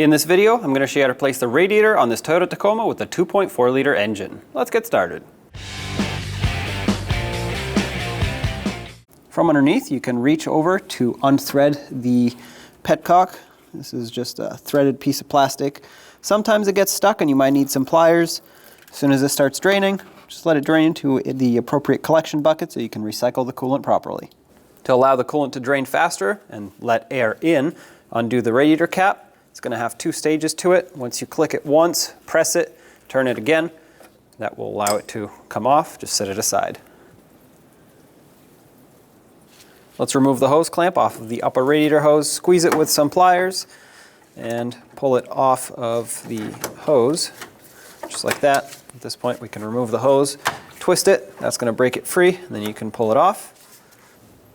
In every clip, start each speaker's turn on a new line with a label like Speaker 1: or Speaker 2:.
Speaker 1: In this video, I'm going to show you how to place the radiator on this Toyota Tacoma with a 2.4 liter engine. Let's get started. From underneath, you can reach over to unthread the petcock. This is just a threaded piece of plastic. Sometimes it gets stuck and you might need some pliers. As soon as this starts draining, just let it drain into the appropriate collection bucket so you can recycle the coolant properly. To allow the coolant to drain faster and let air in, undo the radiator cap. It's going to have two stages to it. Once you click it once, press it, turn it again. That will allow it to come off. Just set it aside. Let's remove the hose clamp off of the upper radiator hose. Squeeze it with some pliers and pull it off of the hose, just like that. At this point, we can remove the hose, twist it. That's going to break it free, and then you can pull it off.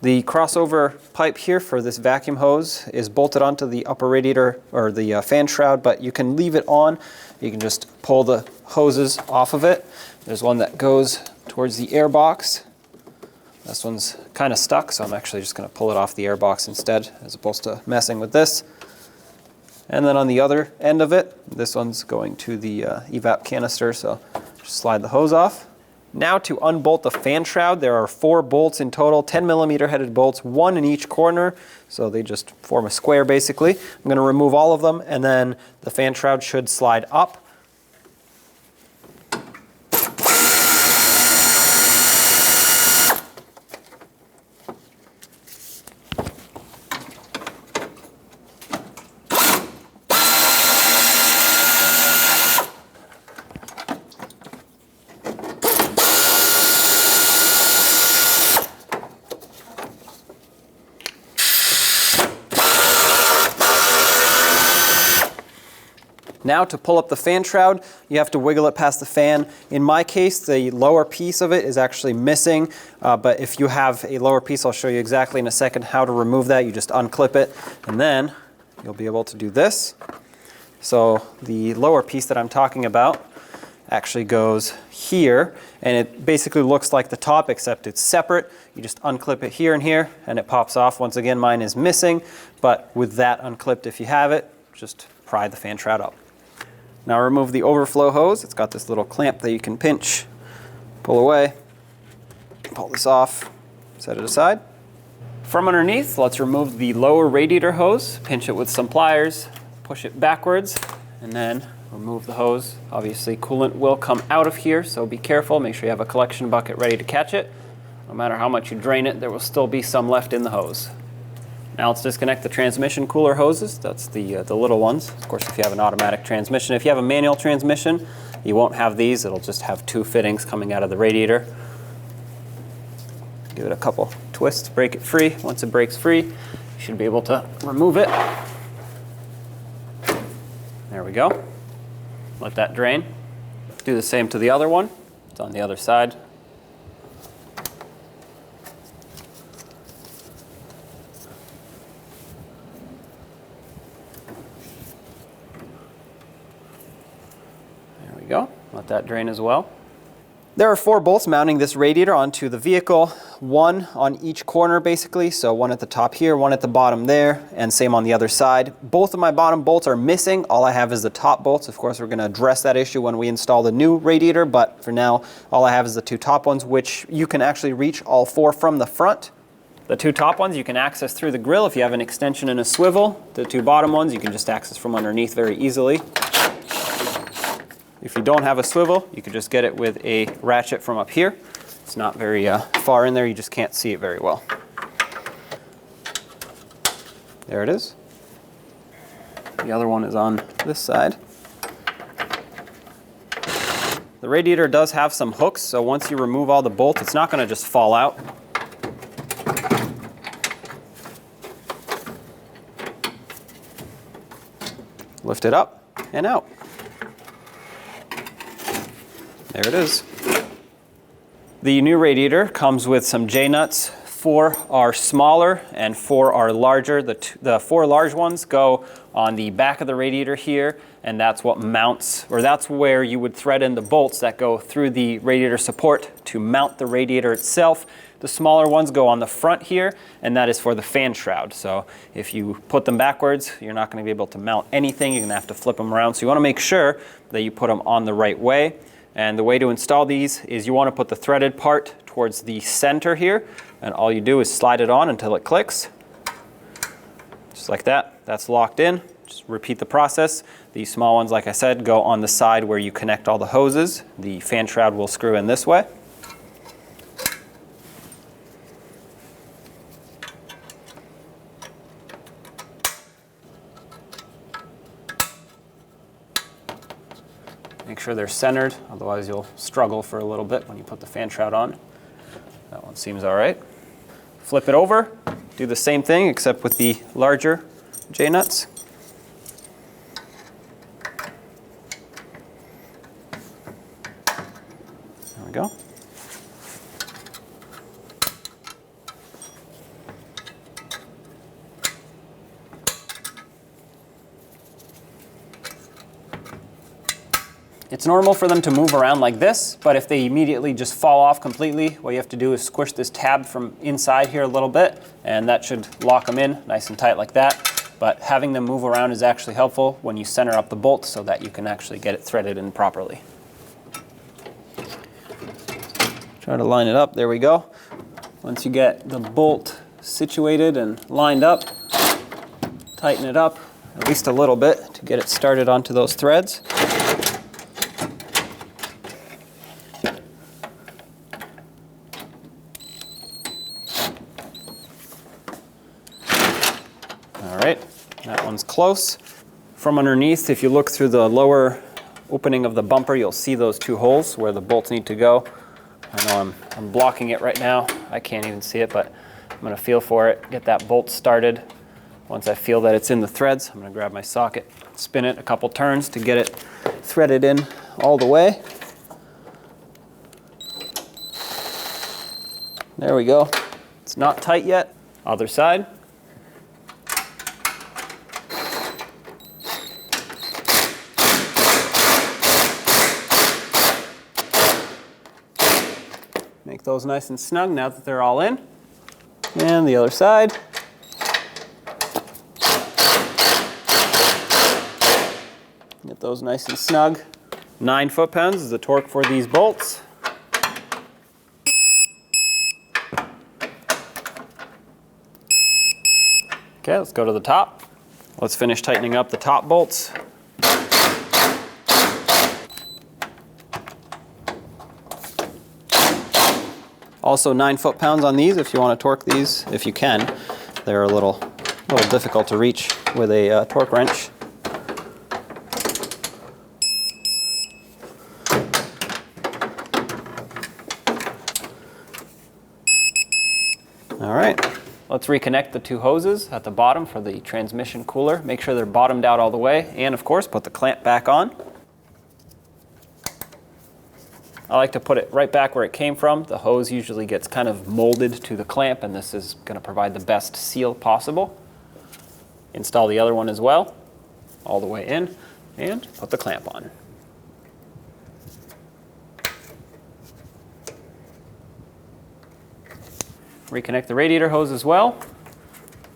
Speaker 1: The crossover pipe here for this vacuum hose is bolted onto the upper radiator or the fan shroud, but you can leave it on. You can just pull the hoses off of it. There's one that goes towards the air box. This one's kind of stuck, so I'm actually just going to pull it off the air box instead, as opposed to messing with this. And then on the other end of it, this one's going to the evap canister, so just slide the hose off. Now to unbolt the fan shroud, there are 4 bolts in total, 10mm headed bolts, 1 in each corner, so they just form a square basically. I'm going to remove all of them, and then the fan shroud should slide up. Now to pull up the fan shroud, you have to wiggle it past the fan. In my case, the lower piece of it is actually missing, but if you have a lower piece, I'll show you exactly in a second how to remove that. You just unclip it, and then you'll be able to do this. So the lower piece that I'm talking about actually goes here, and it basically looks like the top, except it's separate. You just unclip it here and here, and it pops off. Once again, mine is missing, but with that unclipped, if you have it, just pry the fan shroud up. Now remove the overflow hose. It's got this little clamp that you can pinch, pull away, pull this off, set it aside. From underneath, let's remove the lower radiator hose, pinch it with some pliers, push it backwards, and then remove the hose. Obviously, coolant will come out of here, so be careful. Make sure you have a collection bucket ready to catch it. No matter how much you drain it, there will still be some left in the hose. Now let's disconnect the transmission cooler hoses. That's the little ones. Of course, if you have an automatic transmission. If you have a manual transmission, you won't have these. It'll just have 2 fittings coming out of the radiator. Give it a couple twists, break it free. Once it breaks free, you should be able to remove it. There we go. Let that drain. Do the same to the other one. It's on the other side. Go. Let that drain as well. There are 4 bolts mounting this radiator onto the vehicle, 1 on each corner basically, so 1 at the top here, 1 at the bottom there, and same on the other side. Both of my bottom bolts are missing. All I have is the top bolts. Of course, we're going to address that issue when we install the new radiator, but for now, all I have is the 2 top ones, which you can actually reach all 4 from the front. The 2 top ones you can access through the grill if you have an extension and a swivel. The 2 bottom ones you can just access from underneath very easily. If you don't have a swivel, you could just get it with a ratchet from up here. It's not very far in there, you just can't see it very well. There it is. The other one is on this side. The radiator does have some hooks, so once you remove all the bolts, it's not going to just fall out. Lift it up and out. There it is. The new radiator comes with some J-nuts. 4 are smaller and 4 are larger. The 4 large ones go on the back of the radiator here, and that's what mounts, or that's where you would thread in the bolts that go through the radiator support to mount the radiator itself. The smaller ones go on the front here, and that is for the fan shroud. So if you put them backwards, you're not going to be able to mount anything. You're going to have to flip them around. So you want to make sure that you put them on the right way. And the way to install these is you want to put the threaded part towards the center here, and all you do is slide it on until it clicks. Just like that. That's locked in. Just repeat the process. These small ones, like I said, go on the side where you connect all the hoses. The fan shroud will screw in this way. Make sure they're centered, otherwise you'll struggle for a little bit when you put the fan shroud on. That one seems all right. Flip it over, do the same thing except with the larger J-nuts. There we go. It's normal for them to move around like this, but if they immediately just fall off completely, what you have to do is squish this tab from inside here a little bit, and that should lock them in nice and tight like that. But having them move around is actually helpful when you center up the bolt so that you can actually get it threaded in properly. Try to line it up, there we go. Once you get the bolt situated and lined up, tighten it up at least a little bit to get it started onto those threads. That one's close. From underneath, if you look through the lower opening of the bumper, you'll see those two holes where the bolts need to go. I know I'm blocking it right now. I can't even see it, but I'm going to feel for it, get that bolt started. Once I feel that it's in the threads, I'm going to grab my socket, spin it a couple turns to get it threaded in all the way. There we go. It's not tight yet. Other side. Make those nice and snug now that they're all in. And the other side. Get those nice and snug. 9 foot-pounds is the torque for these bolts. Okay, let's go to the top. Let's finish tightening up the top bolts. Also 9 foot-pounds on these if you want to torque these, if you can. They're a little difficult to reach with a torque wrench. All right, let's reconnect the two hoses at the bottom for the transmission cooler. Make sure they're bottomed out all the way, and of course, put the clamp back on. I like to put it right back where it came from. The hose usually gets kind of molded to the clamp, and this is going to provide the best seal possible. Install the other one as well, all the way in, and put the clamp on. Reconnect the radiator hose as well.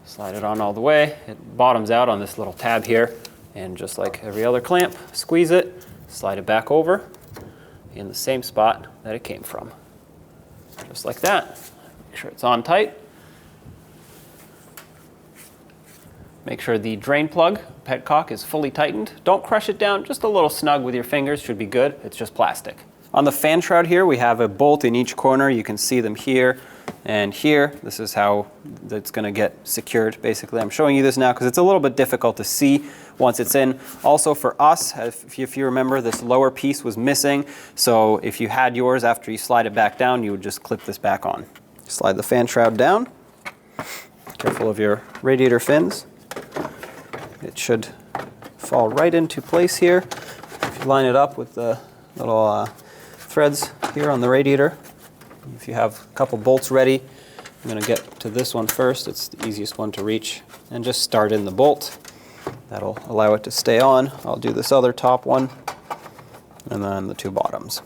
Speaker 1: Slide it on all the way. It bottoms out on this little tab here, and just like every other clamp, squeeze it, slide it back over in the same spot that it came from. Just like that. Make sure it's on tight. Make sure the drain plug, petcock, is fully tightened. Don't crush it down, just a little snug with your fingers should be good. It's just plastic. On the fan shroud here, we have a bolt in each corner. You can see them here and here. This is how that's going to get secured, basically. I'm showing you this now because it's a little bit difficult to see once it's in. Also for us, if you remember, this lower piece was missing. So if you had yours, after you slide it back down, you would just clip this back on. Slide the fan shroud down. Careful of your radiator fins. It should fall right into place here. If you line it up with the little threads here on the radiator. If you have a couple bolts ready, I'm going to get to this one first. It's the easiest one to reach. And just start in the bolt. That'll allow it to stay on. I'll do this other top one, and then the two bottoms.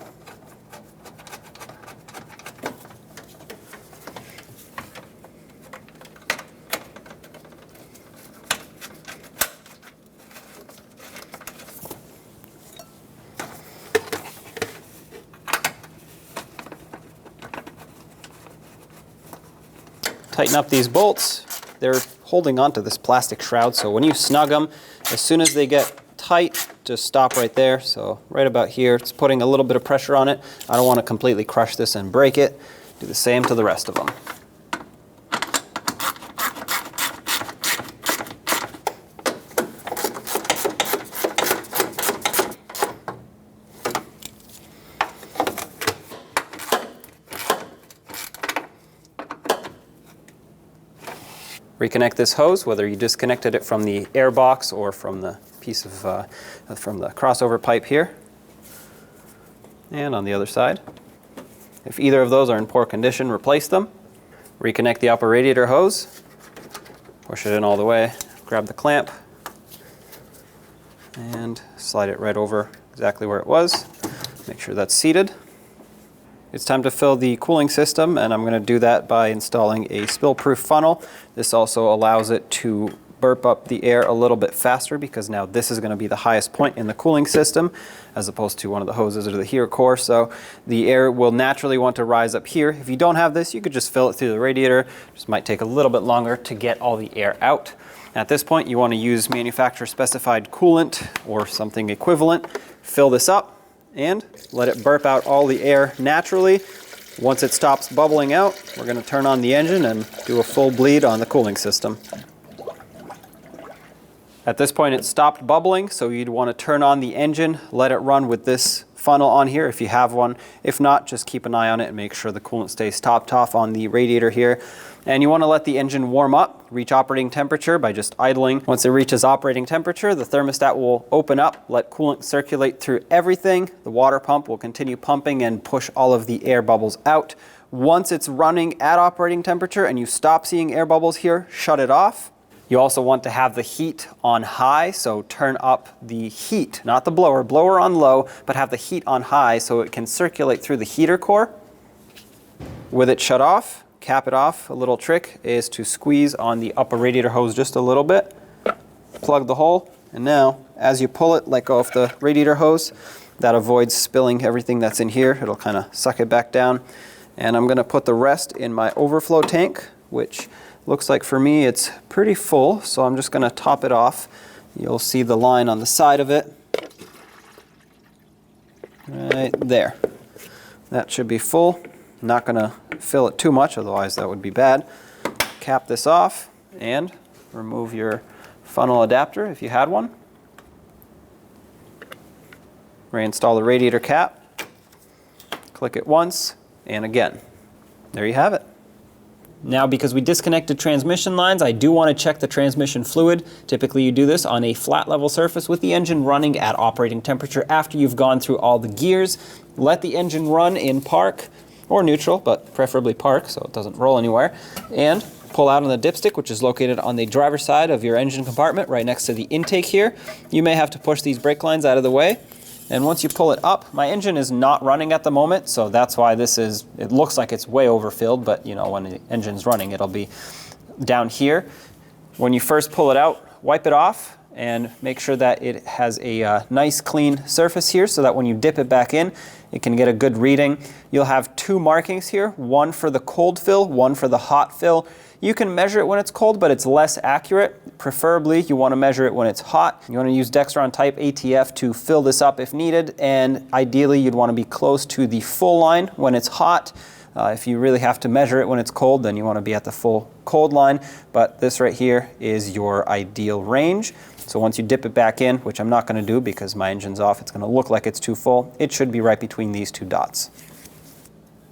Speaker 1: tighten up these bolts. They're holding onto this plastic shroud, so when you snug them, as soon as they get tight, just stop right there. So right about here, it's putting a little bit of pressure on it. I don't want to completely crush this and break it. Do the same to the rest of them. Reconnect this hose, whether you disconnected it from the air box or from the piece of from the crossover pipe here. And on the other side. If either of those are in poor condition, replace them. Reconnect the upper radiator hose. Push it in all the way. Grab the clamp and slide it right over exactly where it was. Make sure that's seated. It's time to fill the cooling system, and I'm going to do that by installing a spill-proof funnel. This also allows it to burp up the air a little bit faster because now this is going to be the highest point in the cooling system as opposed to one of the hoses or the heater core. So the air will naturally want to rise up here. If you don't have this, you could just fill it through the radiator. Just might take a little bit longer to get all the air out. At this point, you want to use manufacturer specified coolant or something equivalent. Fill this up and let it burp out all the air naturally. Once it stops bubbling out, we're going to turn on the engine and do a full bleed on the cooling system. At this point it stopped bubbling, so you'd want to turn on the engine, let it run with this funnel on here if you have one. If not, just keep an eye on it and make sure the coolant stays topped off on the radiator here. And you want to let the engine warm up, reach operating temperature by just idling. Once it reaches operating temperature, the thermostat will open up, let coolant circulate through everything. The water pump will continue pumping and push all of the air bubbles out. Once it's running at operating temperature and you stop seeing air bubbles here, shut it off. You also want to have the heat on high, so turn up the heat, not the blower. Blower on low, but have the heat on high so it can circulate through the heater core. With it shut off, cap it off. A little trick is to squeeze on the upper radiator hose just a little bit, plug the hole, and now as you pull it, let go of the radiator hose. That avoids spilling everything that's in here. It'll kind of suck it back down. And I'm going to put the rest in my overflow tank, which looks like for me it's pretty full, so I'm just going to top it off. You'll see the line on the side of it. Right there. That should be full. Not going to fill it too much, otherwise that would be bad. Cap this off and remove your funnel adapter if you had one. Reinstall the radiator cap. Click it once and again. There you have it. Now, because we disconnected transmission lines, I do want to check the transmission fluid. Typically you do this on a flat level surface with the engine running at operating temperature after you've gone through all the gears. Let the engine run in park or neutral, but preferably park so it doesn't roll anywhere. And pull out on the dipstick, which is located on the driver's side of your engine compartment right next to the intake here. You may have to push these brake lines out of the way. And once you pull it up, my engine is not running at the moment, so that's why it looks like it's way overfilled, but you know, when the engine's running, it'll be down here. When you first pull it out, wipe it off and make sure that it has a nice clean surface here so that when you dip it back in, it can get a good reading. You'll have two markings here, one for the cold fill, one for the hot fill. You can measure it when it's cold, but it's less accurate. Preferably, you want to measure it when it's hot. You want to use Dextron type ATF to fill this up if needed, and ideally you'd want to be close to the full line when it's hot. If you really have to measure it when it's cold, then you want to be at the full cold line, but this right here is your ideal range. So once you dip it back in, which I'm not going to do because my engine's off, it's going to look like it's too full. It should be right between these two dots.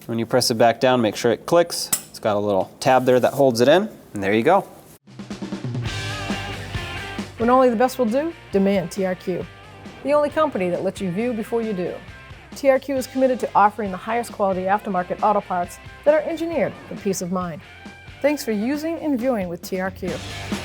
Speaker 1: When you press it back down, make sure it clicks. It's got a little tab there that holds it in, and there you go.
Speaker 2: When only the best will do, demand TRQ. The only company that lets you view before you do. TRQ is committed to offering the highest quality aftermarket auto parts that are engineered for peace of mind. Thanks for using and viewing with TRQ.